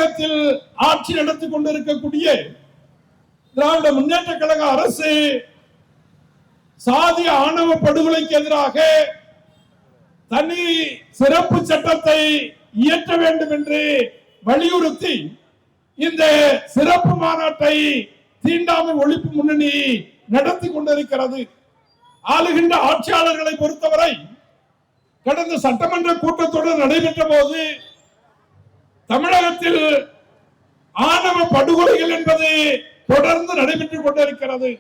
தமிழகத்தில் ஆட்சி நடத்தி கொண்டிருக்கக்கூடிய திராவிட முன்னேற்ற கழக அரசு சாதி ஆணவ படுகொலைக்கு எதிராக தனி சிறப்பு சட்டத்தை இயற்ற வேண்டும் என்று வலியுறுத்தி இந்த சிறப்பு மாநாட்டை தீண்டாமை ஒழிப்பு முன்னணி நடத்தி கொண்டிருக்கிறது. ஆளுகின்ற ஆட்சியாளர்களை பொறுத்தவரை கடந்த சட்டமன்ற கூட்டத்தொடர் நடைபெற்ற போது தமிழகத்தில் ஆணவ படுகொலைகள் என்பது தொடர்ந்து நடைபெற்றுக் கொண்டிருக்கிறது.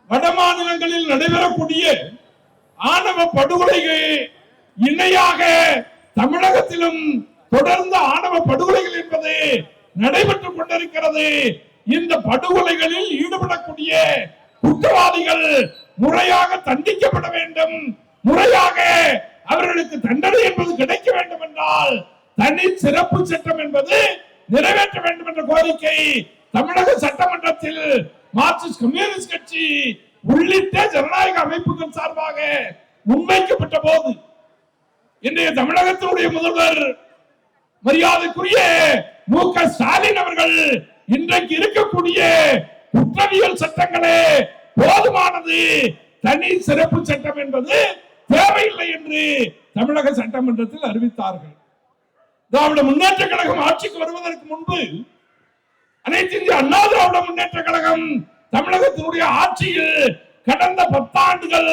வட மாநிலங்களில் நடைபெறக்கூடிய ஆணவ படுகொலைகள் இணையாக தமிழகத்திலும் தொடர்ந்து ஆணவ படுகொலைகள் என்பது நடைபெற்றுக் கொண்டிருக்கிறது. இந்த படுகொலைகளில் ஈடுபடக்கூடிய குற்றவாளிகள் முறையாக தண்டிக்கப்பட வேண்டும், முறையாக அவர்களுக்கு தண்டனை என்பது கிடைக்க வேண்டும் என்றால் தனி சிறப்பு சட்டம் என்பது நிறைவேற்ற வேண்டும் என்ற கோரிக்கை தமிழக சட்டமன்றத்தில் மார்க்சிஸ்ட் கம்யூனிஸ்ட் கட்சி உள்ளிட்ட ஜனநாயக அமைப்புகள் சார்பாக முன்வைக்கப்பட்ட போது இன்றைய தமிழகத்தினுடைய முதல்வர் மரியாதைக்குரிய மு.க. ஸ்டாலின் அவர்கள் இன்றைக்கு இருக்கக்கூடிய குற்றவியல் சட்டங்களே போதுமானது, தனி சிறப்பு சட்டம் என்பது தேவையில்லை என்று தமிழக சட்டமன்றத்தில் அறிவித்தார்கள். திராவிட முன்னேற்ற கழகம் ஆட்சிக்கு வருவதற்கு முன்பு அனைத்து இந்திய அண்ணா திராவிட முன்னேற்ற கழகம் தமிழகத்தினுடைய ஆட்சியில் கடந்த 10 ஆண்டுகள்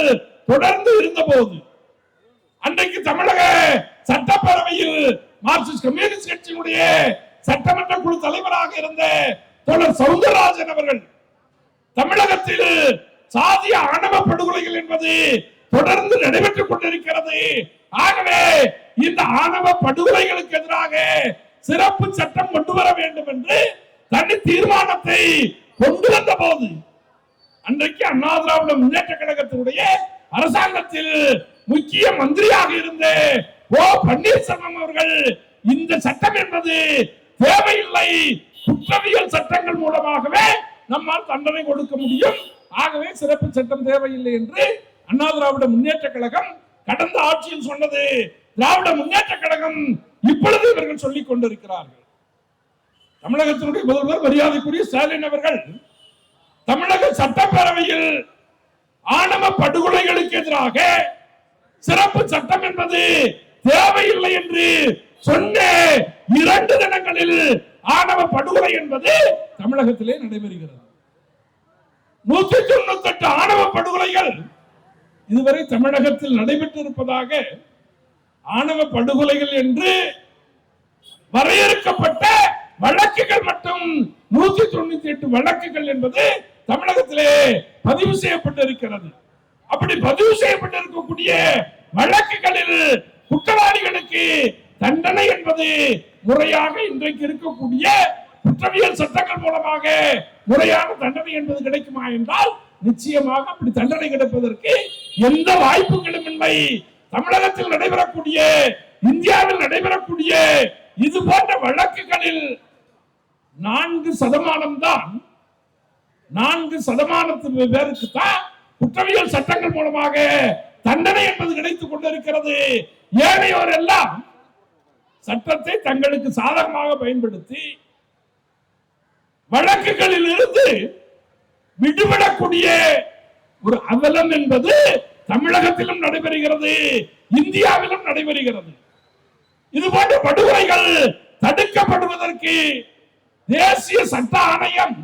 தொடர்ந்து இருந்த போது அன்றைக்கு தமிழக சட்டப்பேரவையில் மார்க்சிஸ்ட் கம்யூனிஸ்ட் கட்சியினுடைய சட்டமன்ற குழு தலைவராக இருந்த தோழர் சவுந்தரராஜன் அவர்கள் தமிழகத்தில் சாதிய ஆணவ படுகொலைகள் என்பது தொடர்ந்து நடைபெற்றுக் கொண்டிருக்கிறது, ஆகவே இந்த ஆணவ படுகொலைகளுக்கு எதிராக சிறப்பு சட்டம் கொண்டு வர வேண்டும் என்று தனி தீர்மானத்தை கொண்டு வந்த போது அன்றைக்கு அண்ணா திராவிட முன்னேற்ற கழகத்தினுடைய அரசாங்கத்தில் முக்கிய மந்திரியாக இருந்த ஓ பன்னீர்செல்வம் அவர்கள் இந்த சட்டம் என்பது தேவையில்லை, குற்றவியல் சட்டங்கள் மூலமாகவே நம்மால் தண்டனை கொடுக்க முடியும், ஆகவே சிறப்பு சட்டம் தேவையில்லை என்று அண்ணா திராவிட முன்னேற்ற கழகம் கடந்த ஆட்சியில் சொன்னது திராவிட முன்னேற்ற கழகம் இப்பொழுது இவர்கள் சொல்லிக் கொண்டிருக்கிறார்கள். தமிழகத்தினுடைய முதல்வர் மரியாதைக்குரிய ஸ்டாலின் அவர்கள் தமிழக சட்டப்பேரவையில் ஆணவ படுகொலைகளுக்கு எதிராக சிறப்பு சட்டம் என்பது தேவையில்லை என்று சொன்ன 2 தினங்களில் ஆணவ படுகொலை என்பது தமிழகத்திலே நடைபெறுகிறது. 198 ஆணவ படுகொலைகள் இதுவரை தமிழகத்தில் நடைபெற்றிருப்பதாக ஆணவ படுகொலைகள் என்று வரையறுக்கப்பட்ட வழக்குகள் மட்டும் 198 வழக்குகள் என்பது தமிழகத்திலே பதிவு செய்யப்பட்டிருக்கிறது. அப்படி பதிவு செய்யப்பட்டிருக்கக்கூடிய வழக்குகளில் குற்றவாளிகளுக்கு தண்டனை என்பது முறையாக இன்றைக்கு இருக்கக்கூடிய குற்றவியல் சட்டங்கள் மூலமாக முறையான தண்டனை என்பது கிடைக்குமா என்றால் நிச்சயமாக அப்படி தண்டனை கிடைப்பதற்கு எந்த வாய்ப்புகளும் இல்லை. தமிழகத்தில் நடைபெறக்கூடிய இந்தியாவில் நடைபெறக்கூடிய இது போன்ற வழக்குகளில் 4% தான் 4% பேருக்கு தான் குற்றவியல் சட்டங்கள் மூலமாக தண்டனை என்பது கிடைத்துக் கொண்டிருக்கிறது. ஏனையோர் எல்லாம் சட்டத்தை தங்களுக்கு சாதகமாக பயன்படுத்தி வழக்குகளில் இருந்து விடுபடக்கூடிய ஒரு அவலம் என்பது தமிழகத்திலும் நடைபெறுகிறது, இந்தியாவிலும் நடைபெறுகிறது. இது போன்ற படுகொலைகள் தடுக்கப்படுவதற்கு தேசிய சட்ட ஆணையம்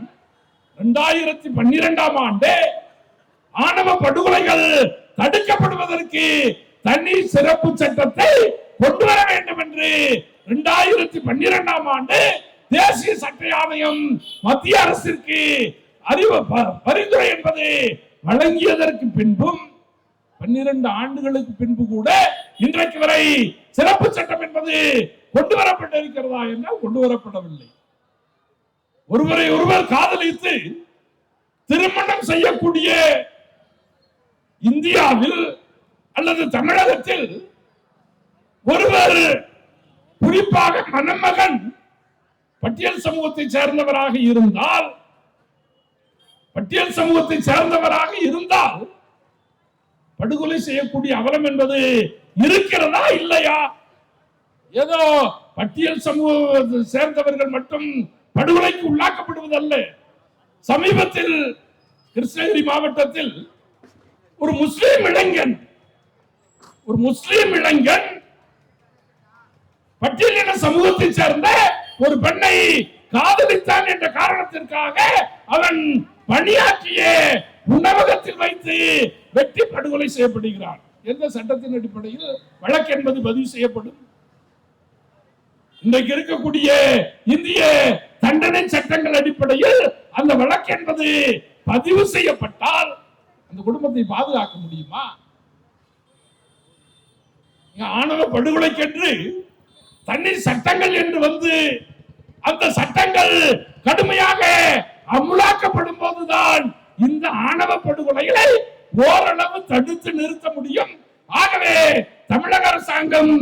2012ஆம் ஆண்டு ஆணவ படுகொலைகள் தடுக்கப்படுவதற்கு தனி சிறப்பு சட்டத்தை கொண்டு வர வேண்டும் என்று 2012ஆம் ஆண்டு தேசிய சட்ட ஆணையம் மத்திய அரசிற்கு பரிந்துரை என்பது வழங்கியதற்கு பின்பும் 12 ஆண்டுகளுக்கு பின்பு கூட இன்றைக்கு வரை சிறப்பு சட்டம் என்பது கொண்டு வரப்பட்டிருக்கிறதா என்றால் கொண்டு வரப்படவில்லை. ஒருவரை ஒருவர் காதலித்து திருமணம் செய்யக்கூடிய இந்தியாவில் அல்லது தமிழகத்தில் ஒருவர் குறிப்பாக மணமகன் பட்டியல் சமூகத்தை சேர்ந்தவராக இருந்தால் படுகொலை செய்யக்கூடிய அவலம் என்பது இருக்கிறதா இல்லையா? ஏதோ பட்டியல் சமூகத்தை சேர்ந்தவர்கள் மட்டும் படுகொலைக்கு உள்ளாக்கப்படுவதல்ல. சமீபத்தில் கிருஷ்ணகிரி மாவட்டத்தில் ஒரு முஸ்லீம் இளைஞன் பட்டியலின சமூகத்தை சேர்ந்த ஒரு பெண்ணை காதலித்தான் என்ற காரணத்திற்காக அவன் பணியாற்றிய உணவகத்தில் வைத்து வெட்டி படுகொலை செய்யப்படுகிறான். எந்த சட்டத்தின் அடிப்படையில் வழக்கு என்பது பதிவு செய்யப்படும்? இன்றைக்கு இருக்கக்கூடிய இந்திய தண்டனை சட்டங்கள் அடிப்படையில் அந்த வழக்கு என்பது பதிவு செய்யப்பட்டால் அந்த குடும்பத்தை பாதுகாக்க முடியுமா? ஆணவ படுகொலைக்கென்று தனி சட்டங்கள் என்று வந்து அந்த சட்டங்கள் கடுமையாக அமுலாக்கப்படும் போதுதான் இந்த ஆணவ படுகொலைகளை ஓரளவு தடுத்து நிறுத்த முடியும். ஆகவே தமிழக அரசாங்கம்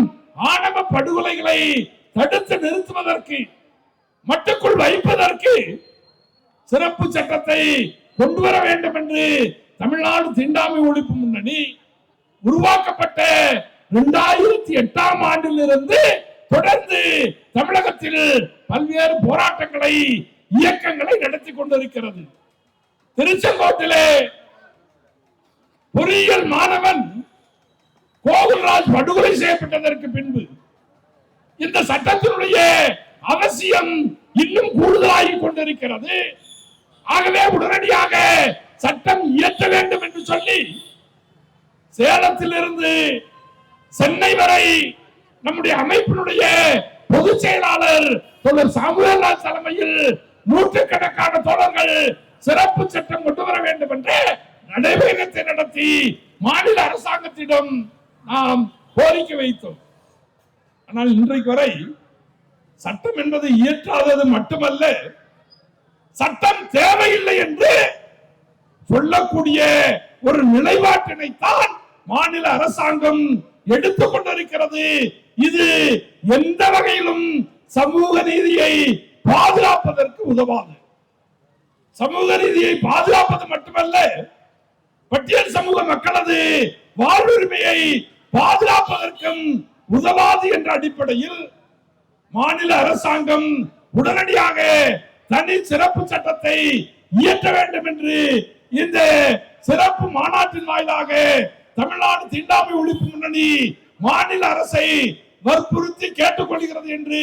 ஆணவ படுகொலைகளை தடுத்து நிறுத்துவதற்கு, மட்டுக்குள் வைப்பதற்கு சிறப்பு சட்டத்தை கொண்டு வர வேண்டும் என்று தமிழ்நாடு தீண்டாமை ஒழிப்பு முன்னணி உருவாக்கப்பட்ட 2008ஆம் ஆண்டிலிருந்து தொடர்ந்து தமிழகத்தில் பல்வேறு போராட்டங்களை, இயக்கங்களை நடத்தி கொண்டிருக்கிறது. திருச்செங்கோட்டிலே பொறியியல் மாணவன் கோகுல்ராஜ் படுகொலை செய்யப்பட்டதற்கு பின்பு இந்த சட்டத்தினுடைய அவசியம் இன்னும் கூடுதலாகி கொண்டிருக்கிறது. ஆகவே உடனடியாக சட்டம் இயற்ற வேண்டும் என்று சொல்லி சேலத்தில் இருந்து சென்னை வரை நம்முடைய அமைப்பினுடைய பொதுச் செயலாளர் தோழர் சாமுவேல்ராஜ் தலைமையில் நூற்றுக்கணக்கான தோழர்கள் சிறப்பு சட்டம் கொண்டு வர வேண்டும் என்று நடைபயணத்தை நடத்தி மாநில அரசாங்கத்திடம் நாம் கோரிக்கை வைத்தோம். ஆனால் இன்றைக்கு வரை சட்டம் என்பதை இயற்றாதது மட்டுமல்ல, சட்டம் தேவையில்லை என்று சொல்லக்கூடிய ஒரு நிலைப்பாட்டினைத்தான் மாநில அரசாங்கம் எடுத்துக் கொண்டிருக்கிறது. இது எந்த வகையிலும் சமூக நீதியை பாதுகாப்பதற்கு உதவாது. சமூக நீதியை பாதுகாப்பது மட்டுமல்ல, பட்டியல் சமூக மக்களது வாழ்வுரிமையை பாதுகாப்பதற்கும் உதவாது என்ற அடிப்படையில் மாநில அரசாங்கம் உடனடியாக தனி சிறப்பு சட்டத்தை இயற்ற வேண்டும் என்று இந்த சிறப்பு மாநாட்டின் வாயிலாக தமிழ்நாடு தீண்டாமை ஒழிப்பு முன்னணி மாநில அரசை வற்புறுத்தி கேட்டுக்கொள்கிறது என்று